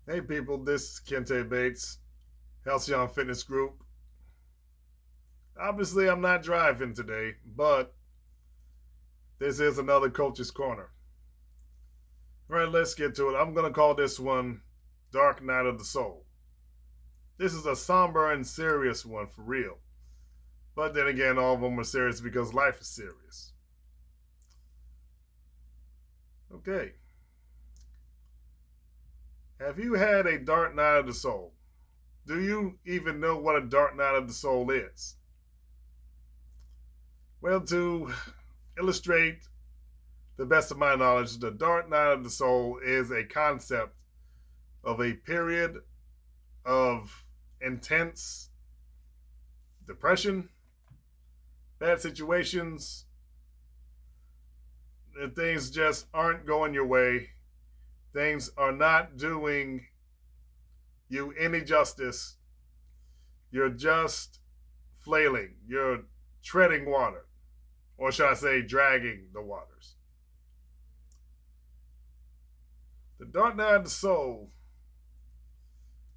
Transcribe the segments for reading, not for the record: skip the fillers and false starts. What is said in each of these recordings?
Hey people, this is Kente Bates, Halcyon Fitness Group. Obviously, I'm not driving today, but this is another Coach's Corner. All right, let's get to it. I'm going to call this one Dark Night of the Soul. This is a somber and serious one for real. But then again, all of them are serious because life is serious. Okay. Have you had a dark night of the soul? Do you even know what a dark night of the soul is? Well, to illustrate the best of my knowledge, the dark night of the soul is a concept of a period of intense depression, bad situations, and things just aren't going your way. Things are not doing you any justice. You're just flailing. You're treading water. Or should I say, dragging the waters. The dark night of the soul,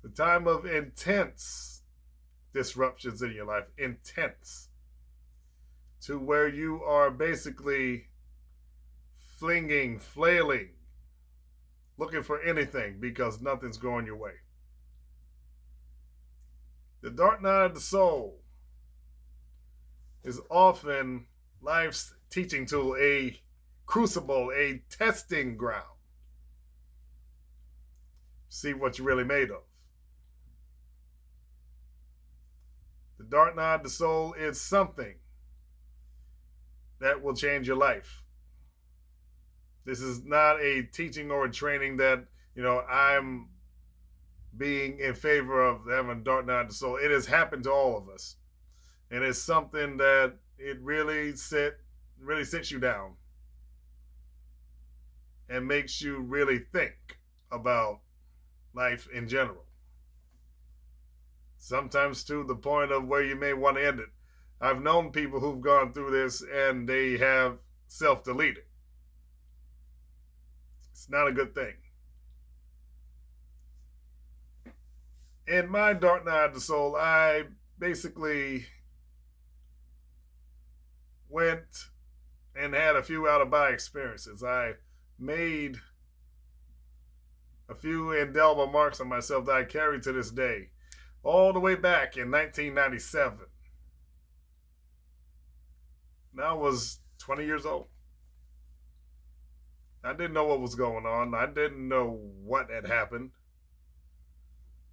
the time of intense disruptions in your life, intense, to where you are basically flinging, flailing, looking for anything because nothing's going your way. The dark night of the soul is often life's teaching tool, a crucible, a testing ground. See what you're really made of. The dark night of the soul is something that will change your life. This is not a teaching or a training that, I'm being in favor of having a dark night of the soul. It has happened to all of us. And it's something that it really sits you down and makes you really think about life in general. Sometimes to the point of where you may want to end it. I've known people who've gone through this and they have self-deleted. It's not a good thing. In my dark night of the soul, I basically went and had a few out-of-body experiences. I made a few indelible marks on myself that I carry to this day, all the way back in 1997. Now I was 20 years old. I didn't know what was going on. I didn't know what had happened.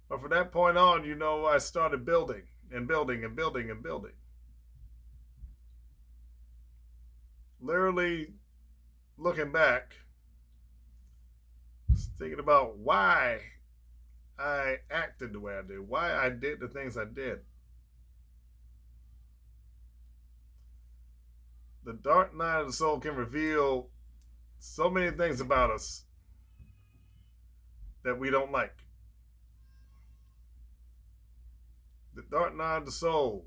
But from that point on, I started building and building and building and building. Literally looking back, thinking about why I acted the way I did, why I did the things I did. The dark night of the soul can reveal so many things about us that we don't like. The dark night of the soul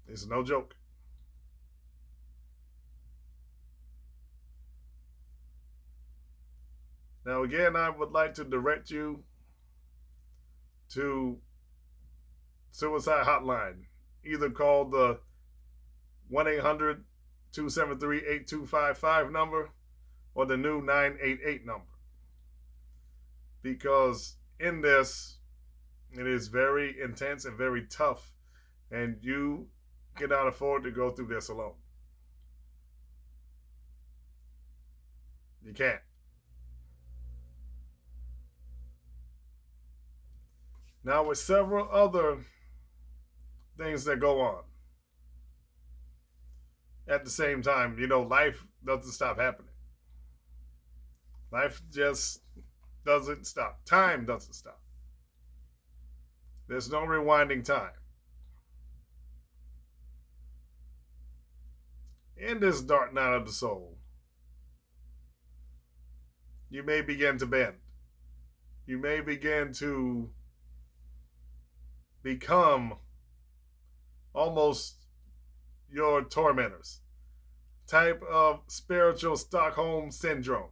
is no joke. Now, again, I would like to direct you to Suicide Hotline, either call the 1-800-273-8255 number or the new 988 number. Because in this, it is very intense and very tough, and you cannot afford to go through this alone. You can't. Now, with several other things that go on at the same time, life doesn't stop happening. Life just doesn't stop. Time doesn't stop. There's no rewinding time. In this dark night of the soul, you may begin to bend. You may begin to become almost your tormentors. Type of spiritual Stockholm syndrome.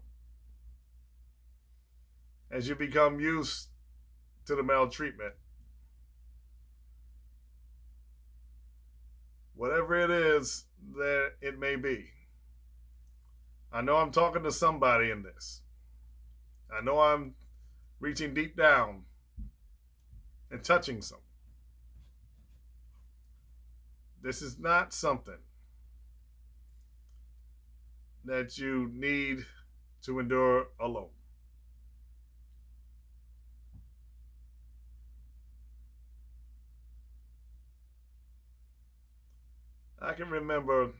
as you become used to the maltreatment, whatever it is that it may be. I know I'm talking to somebody in this. I know I'm reaching deep down and touching someone. This is not something that you need to endure alone. I can remember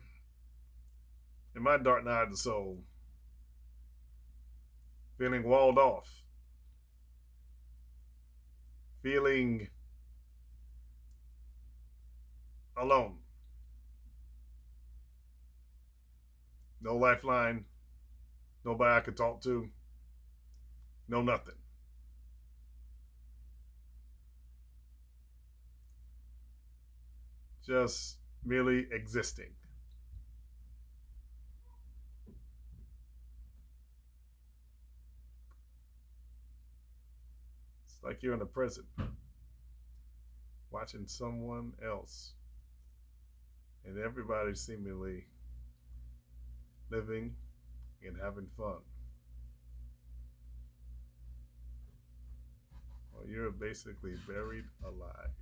in my dark night of the soul feeling walled off, feeling alone. No lifeline, nobody I could talk to, no nothing. Just merely existing. It's like you're in a prison watching someone else and everybody seemingly living and having fun. Well, you're basically buried alive.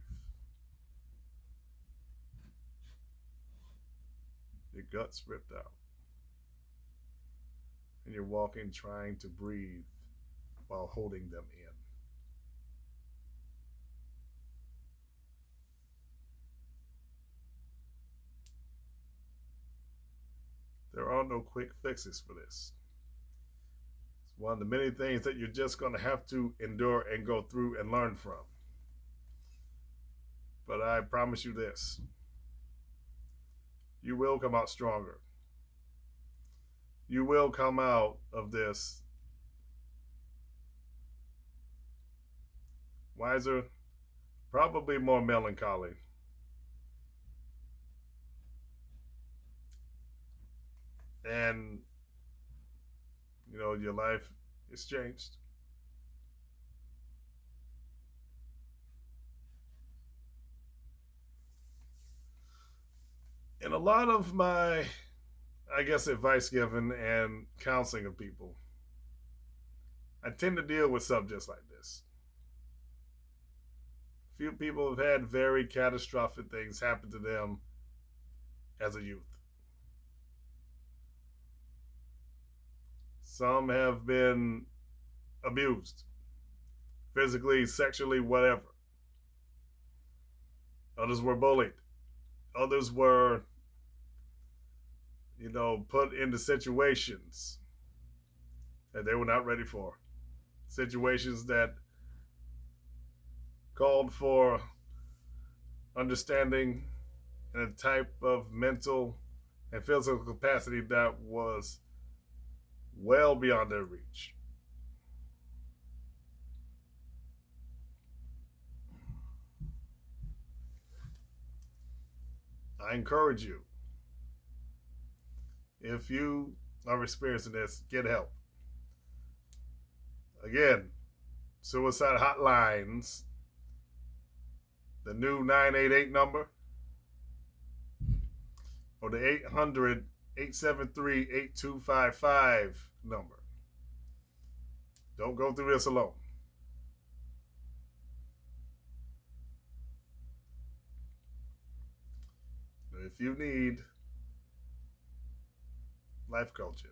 Your guts ripped out. And you're walking trying to breathe while holding them in. There are no quick fixes for this. It's one of the many things that you're just going to have to endure and go through and learn from. But I promise you this, you will come out stronger. You will come out of this wiser, probably more melancholy. And, your life is changed. And a lot of my, advice given and counseling of people, I tend to deal with subjects like this. Few people have had very catastrophic things happen to them as a youth. Some have been abused, physically, sexually, whatever. Others were bullied. Others were, put into situations that they were not ready for. Situations that called for understanding and a type of mental and physical capacity that was well beyond their reach. I encourage you, if you are experiencing this, get help. Again, suicide hotlines, the new 988 number, or the 800-873-8255 number. Don't go through this alone. If you need life coaching,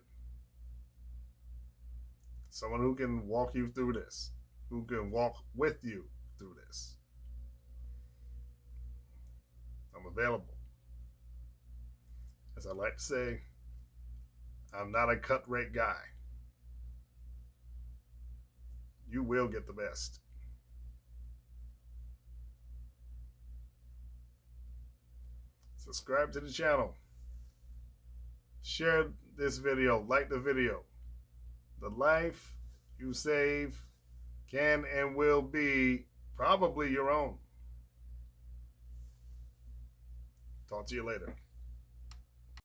someone who can walk you through this, who can walk with you through this, I'm available. As I like to say, I'm not a cut rate guy. You will get the best. Subscribe to the channel. Share this video. Like the video. The life you save can and will be probably your own. Talk to you later.